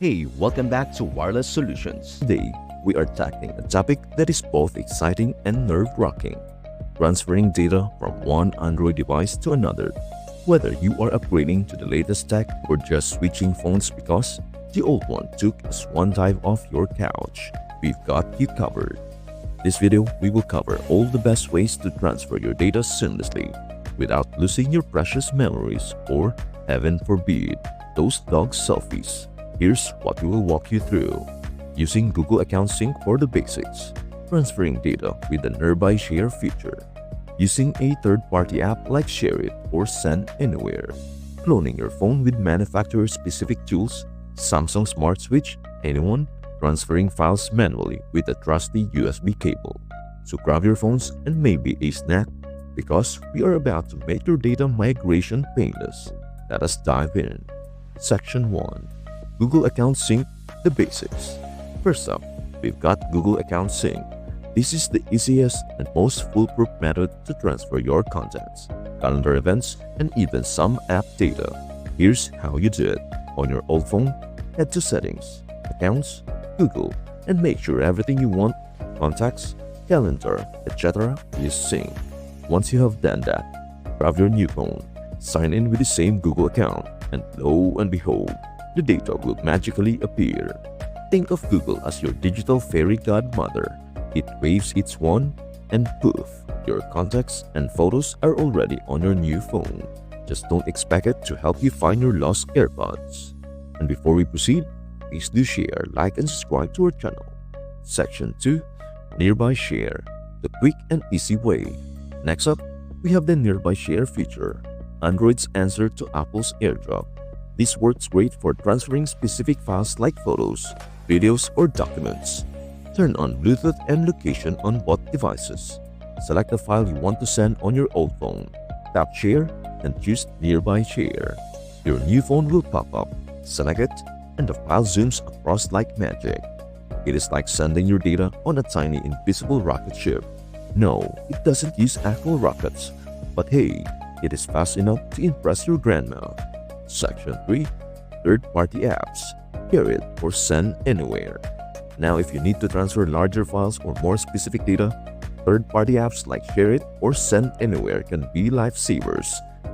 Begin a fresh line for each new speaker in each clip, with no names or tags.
Hey, welcome back to Wireless Solutions. Today, we are tackling a topic that is both exciting and nerve-wracking: transferring data from one Android device to another. Whether you are upgrading to the latest tech or just switching phones because the old one took a swan dive off your couch, we've got you covered. This video, we will cover all the best ways to transfer your data seamlessly without losing your precious memories or, heaven forbid, those dog selfies. Here's what we will walk you through. Using Google Account Sync for the basics. Transferring data with the Nearby Share feature. Using a third-party app like SHAREit or Send Anywhere. Cloning your phone with manufacturer-specific tools, Samsung Smart Switch, anyone. Transferring files manually with a trusty USB cable. So grab your phones and maybe a snack because we are about to make your data migration painless. Let us dive in. Section 1. Google Account Sync, the basics. First up, we've got Google Account Sync. This is the easiest and most foolproof method to transfer your contacts, calendar events, and even some app data. Here's how you do it. On your old phone, head to Settings, Accounts, Google, and make sure everything you want, contacts, calendar, etc. is synced. Once you have done that, grab your new phone, sign in with the same Google account, and lo and behold, the data will magically appear. Think of Google as your digital fairy godmother. It waves its wand, and poof, your contacts and photos are already on your new phone. Just don't expect it to help you find your lost AirPods. And before we proceed, please do share, like, and subscribe to our channel. Section 2. Nearby Share, the quick and easy way. Next up, we have the Nearby Share feature, Android's answer to Apple's AirDrop. This works great for transferring specific files like photos, videos, or documents. Turn on Bluetooth and location on both devices. Select the file you want to send on your old phone. Tap Share and choose Nearby Share. Your new phone will pop up. Select it, and the file zooms across like magic. It is like sending your data on a tiny invisible rocket ship. No, it doesn't use actual rockets, but hey, it is fast enough to impress your grandma. Section 3. Third-party apps. SHAREit or Send Anywhere. Now, if you need to transfer larger files or more specific data, third-party apps like SHAREit or Send Anywhere can be lifesavers.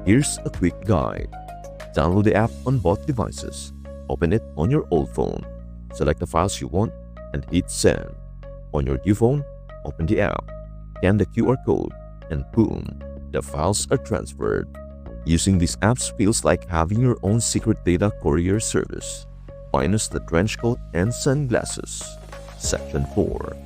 Here's a quick guide. Download the app on both devices. Open it on your old phone. Select the files you want and hit Send. On your new phone, open the app. Scan the QR code and boom, the files are transferred. Using these apps feels like having your own secret data courier service, minus the trench coat and sunglasses. Section 4.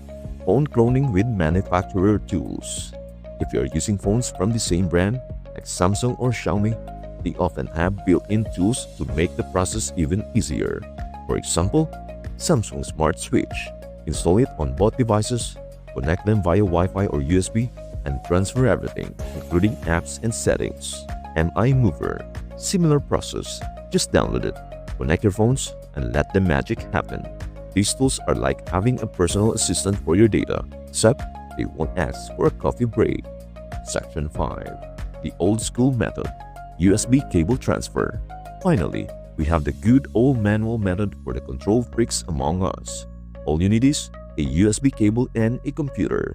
Phone cloning with manufacturer tools. If you are using phones from the same brand, like Samsung or Xiaomi, they often have built-in tools to make the process even easier. For example, Samsung Smart Switch. Install it on both devices, connect them via Wi-Fi or USB, and transfer everything, including apps and settings. MI Mover. Similar process, just download it, connect your phones, and let the magic happen. These tools are like having a personal assistant for your data, except they won't ask for a coffee break. Section 5. The old school method, USB cable transfer. Finally, we have the good old manual method for the control freaks among us. All you need is a USB cable and a computer.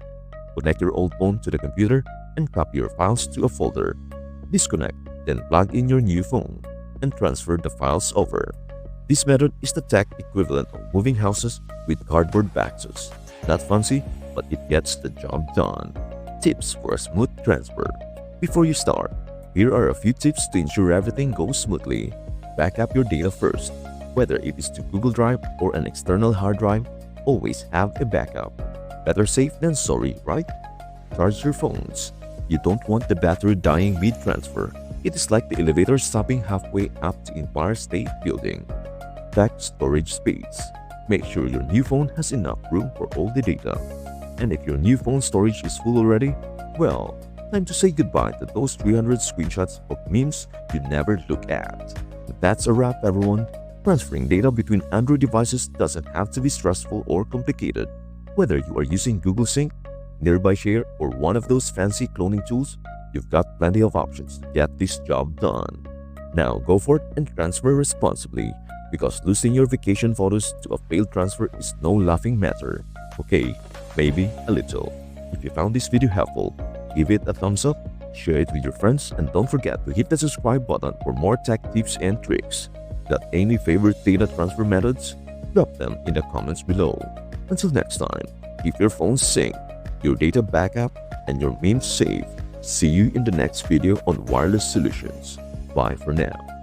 Connect your old phone to the computer and copy your files to a folder. Disconnect, then plug in your new phone and transfer the files over. This method is the tech equivalent of moving houses with cardboard boxes. Not fancy, but it gets the job done. Tips for a smooth transfer. Before you start, here are a few tips to ensure everything goes smoothly. Back up your data first. Whether it is to Google Drive or an external hard drive, always have a backup. Better safe than sorry, right? Charge your phones. You don't want the battery dying mid-transfer. It is like the elevator stopping halfway up the Empire State Building. Check storage space. Make sure your new phone has enough room for all the data. And if your new phone storage is full already, well, time to say goodbye to those 300 screenshots of memes you never look at. That's a wrap, everyone. Transferring data between Android devices doesn't have to be stressful or complicated. Whether you are using Google Sync, Nearby Share, or one of those fancy cloning tools, you've got plenty of options to get this job done. Now go for it and transfer responsibly. because losing your vacation photos to a failed transfer is no laughing matter. Okay, maybe a little. If you found this video helpful, give it a thumbs up, share it with your friends, and don't forget to hit the subscribe button for more tech tips and tricks. Got any favorite data transfer methods? Drop them in the comments below. Until next time, keep your phone synced, your data backup, and your memes safe. See you in the next video on wireless solutions. Bye for now.